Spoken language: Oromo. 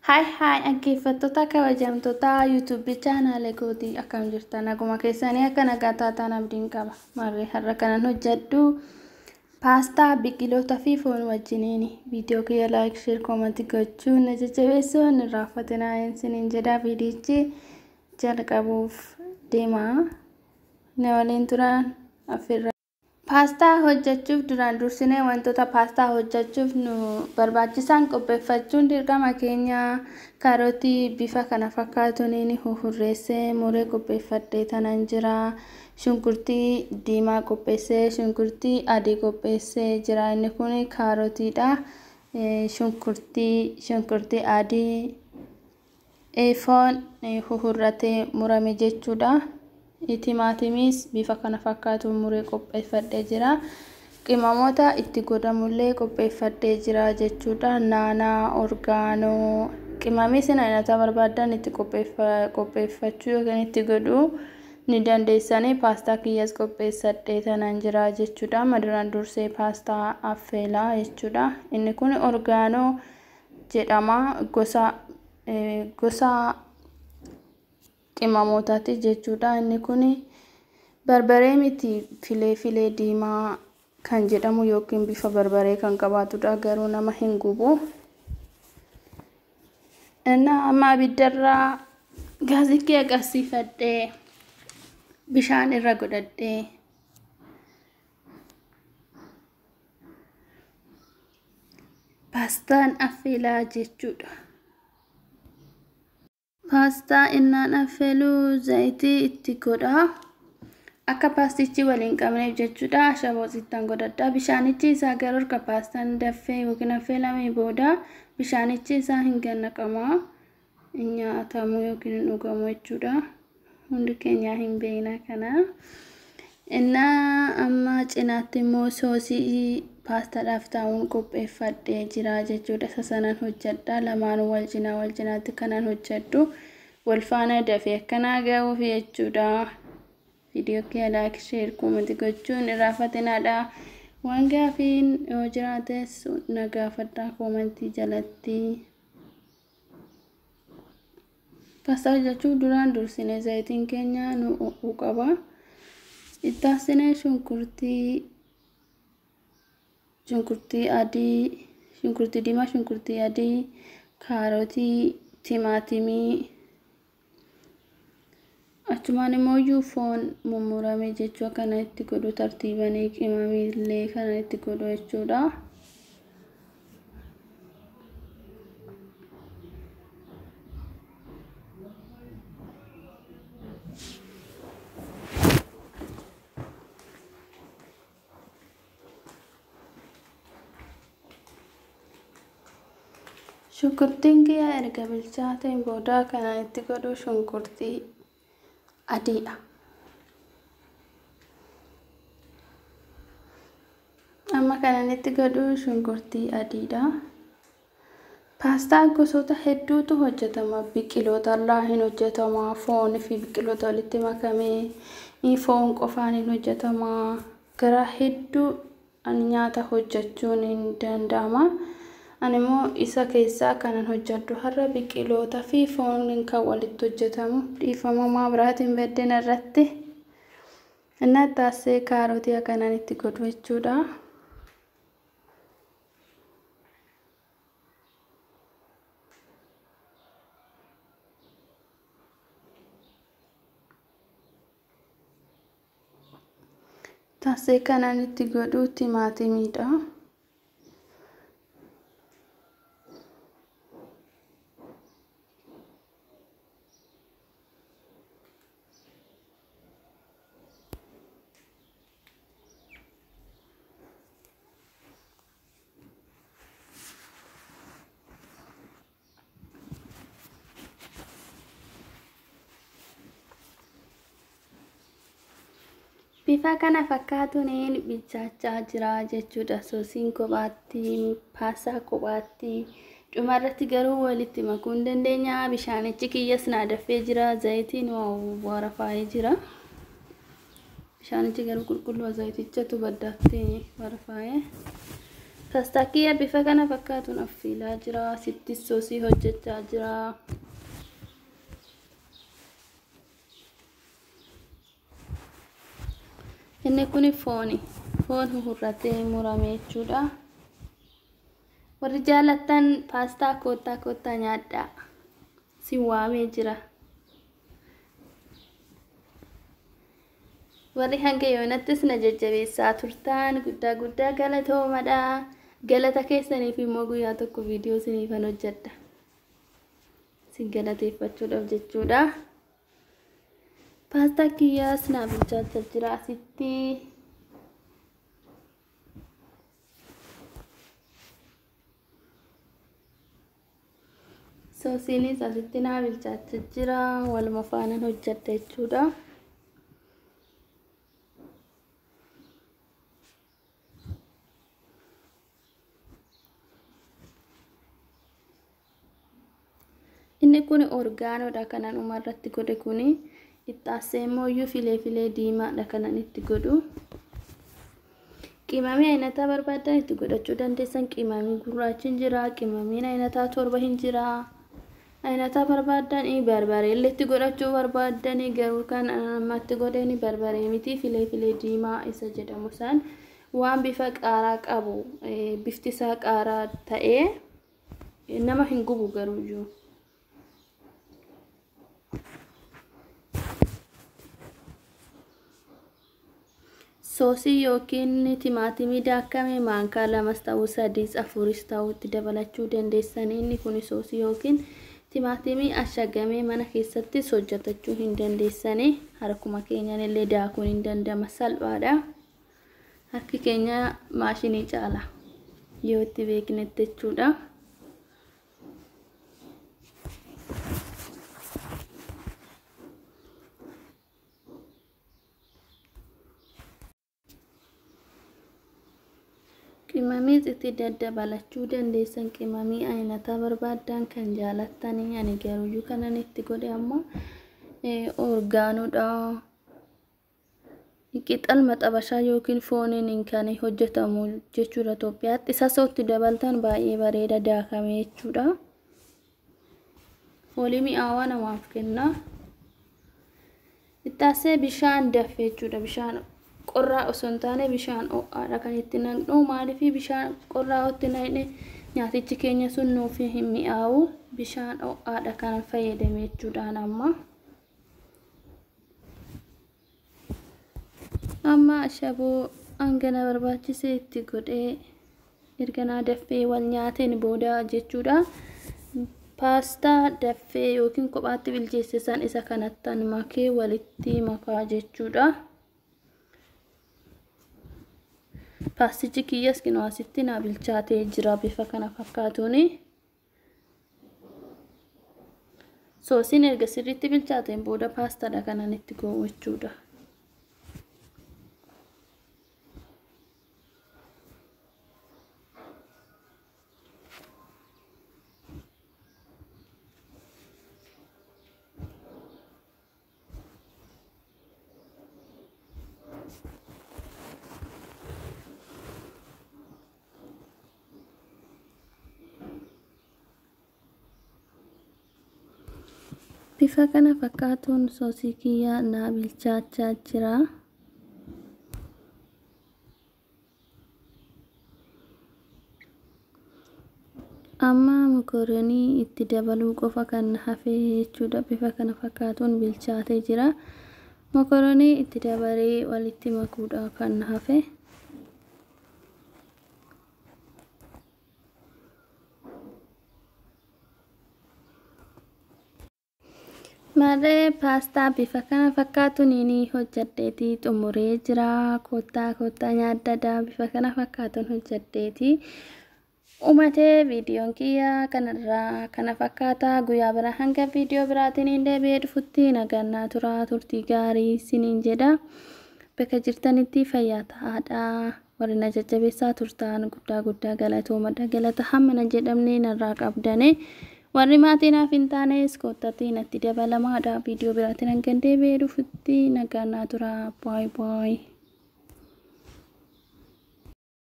Hi, dhaggeeffattoota kabajamtoota YouTube channel kooti akkam jirtan aguma keessanii akka nagaa taatan abdiin qaba. Marree har'a kanan hojjedhu paastaa biqiloota fi foon wajjiniin viidiyoo kiyya like, share, comment gochuun na jajjabeessuun hin raaffatinaa isiniin jedha. Viidiyichi jalqabuuf deema. Na waliin turaan affeerra. Paastaa hojjechuuf duraan dursinee wantoota paastaa hojjechuuf nu barbaachisan qopheeffachuun dirqama keenya. Kaarotii bifa kana fakkaatuun huhurreessee muree qopheeffadhee tanan jira. Shunkurtii diimaa qopheessee shunkurtii adii qopheessee jira. Inni kun kaarotiidha. Shunkurtii adii foon huhurratee murame jechuudha. Timaatimis bifa kana fakkaatuun muree qopheeffadhee jira. Qimamoota itti godhamullee qopheeffadhee jira jechuudha. Naanaa, orgaanoo, qimamis nyaata barbaadan itti qopheeffachuu yookiin itti godhuu ni dandeessanii. Paastaa kiyyas qopheessadhee tanan jira jechuudha. Maduraan dursee paastaa affeelaa jechuudha. Inni kun orgaanoo jedhama. Gosa qimamootaati jechuudha. Inni kun barbaree miti, filee diimaa kan jedhamu yookiin bifa barbaree kan qabaatudha. Garuu nama hin gubu. Amma abiddarraa gaazii agarsiifadhee bishaan irra godhadhee paastaan affeelaa jechuudha. Paastaa innaan affeeluu zayitii itti godha. Akka paastichi waliin qabneef jechuudha. Ashaboo ittiin godhadha. Bishaanichi isaa garuu erga paastaan dafee yookiin affeelamee booda bishaanichi isaa hin naqama. Nyaatamu yookiin hin dhugamu jechuudha. Hundi keenya hin beekna kana. Amma cinaatti immoo soosii paastaadhaaf ta'uun qopheeffadhee jira jechuudha. Isa sanan hojjedha. Lamaan wal cinaatti kanan hojjedhu. Wal faana dafee akkanaa ga'uuf jechuudha. Viidiyoo kee like, share, comment gochuun hin raaffatinaadha. Waan gaafiin yoo jiraates na gaafadhaa commentii jalatti. Paastaa hojjechuuf duraan dursinee zayitiin keenya nu ho'uu qaba. Itti aansinee shunkurtii diimaa, shunkurtii adii, kaarotii, timaatimii, achumaan immoo foon mummurame jechuu kana itti godhu tartiibanii qimamillee kana itti godhu jechuudha. Shunkurtiin kiyya erga bilchaateen booda kana itti godhu shunkurtii adiidha. Amma kanan itti godhu shunkurtii adiidha. Paastaa gosoota hedduutu hojjetama. Biqiloota irraa hin hojjetama. Foon fi biqiloota walitti makamee foon qofaan hin hojjetama. Gara hedduu nyaata hojjechuun hin danda'ama. Ani immoo isa keessaa kanan hojjedhu har'a biqiloota fi foon kan walitti hojjetamu dhiifama biraatiin beddeen irratti. Inni taasisee kaarotii akkanaan itti godhu jechuudha. Taasisee kanaan itti godhu timaatimiidha. Bifa kana fakkaatuun bilchaachaa jira jechuudha. Soosiin kophaatti, paastaa kophaatti. Dhumarratti garuu walitti makuu hin dandeenya. Bishaanichi kiyyas naa dafee jira. Zayitiin warafaa'ee jira. Bishaanichi garuu qulqulluu zayitichatu baddaatti warafaa'ee. Paastaa kiyya bifa kana fakkaatuun affeelaa jira. Sitti soosii hojjechaa jira. Inni kun foon huurratee murame jechuudha. Warri jaallattan paastaa koottaa nyaadhaa. Si waamee jira. Warri hanga yoonattis na jajjabeessaa turtan guddaa galatoomadha. Galata keessaniif immoo guyyaa tokko viidiyoo isiniifan hojjedha. Sin galateeffachuudhaaf jechuudha. Paastaa kiyyaas naaf bilchaachaa jira asitti. Soosiinis asitti naaf bilchaachaa jira. Waluma faana hojjedha jechuudha. Inni kun orgaanoodha kanan umarratti godhe kuni. Ittaasee immoo filee diimaadha kanan itti godhu. Qimamii ayinataa barbaadan itti godhachuu dandeessan. Qimamii gurraachi jira. Qimamiin ayinataa 7 hin jira. Ayinataa barbaadan barbaree illee itti godhachuu barbaadan garuu kan ammatti godheen barbaree miti filee diimaa isa jedhamu san waan bifa qaaraa qabu bifti isaa qaaraa ta'ee nama hin gubu garuu iyyuu. Soosii yookiin timaatimii daakkame maankaa 2 ta'uu 3 4 ta'uu itti dabalachuu dandeessan. Inni kun soosii yookiin timaatimii ashagamee mana keessatti hojjetachuu hin dandeessan. Harkuma keenyaan illee daakuun hin danda'ama, salphaadha. Harki keenya maashinii caala yoo itti beeknetti jechuudha. Qimamii itti daddabalachuu dandeessan. Qimamii ayinataa barbaadan kan jaalattanii ani garuu kanan itti godhe ammoo orgaanoodha. Qixal maxabashaa yookiin fooniin kan hojjetamu jechuudha Itoophiyaatti. Isa sootti dabaltan baay'ee bareeda daakame jechuudha. Foolii mi'aawaa namaaf kenna. Ittaasee bishaan dafee jechuudha. Bishaan qorraa osoo hin taane bishaan ho'aadha kan itti naqnu. Maaliif bishaan qorraa itti naqne nyaatichi keenya sun nuuf hin mi'aawu. Bishaan ho'aadha kan fayyadame jechuudhaan amma ashaboo hangana barbaachise itti godhee erganaa daffee wal nyaateen booda jechuudha. Paastaa daffee yookiin kophaatti bilcheessisan isa kanattan makee walitti makaa jechuudha. Paastichi kiyyas kinoo asitti naa bilchaatee jira bifa kana fakkaatuuni. Soosiin erga sirriitti bilchaateen booda paastaadha kanan itti go'u jechuudha. Bifa kana fakkaatuun soosii kiyyaa naa bilchaachaa jira. Amma mokoroonii itti dabaluu qofa kan hafe jechuudha. Bifa kana fakkaatuun bilchaatee jira. Mokoroonii itti dabalee walitti makuudha kan hafe. Marree paastaa bifa kana fakkaatuun ni hojjedheeti xumuree jira. Koottaa nyaaddaa bifa kana fakkaatuun hojjedheeti. Uummatee viidiyoon kiyyaa kanarraa kana fakkaata. Guyyaa bira hanga viidiyoo biraatiin hin deebi'ee dhufutti nagannaa turaa turtii gaarii siniin jedha. Bakka jirtanitti fayyaa ta'aadha. Warri na jajjabeessaa turtan guddaa galatoomadha. Galata hamma na jedhamne narraa qabdane. Warri maatii naaf hin taanes koottatti natti dabalamaadha. Viidiyoo biraatiin hanga deebi'ee dhufutti nagannaa turaa. Baay baay.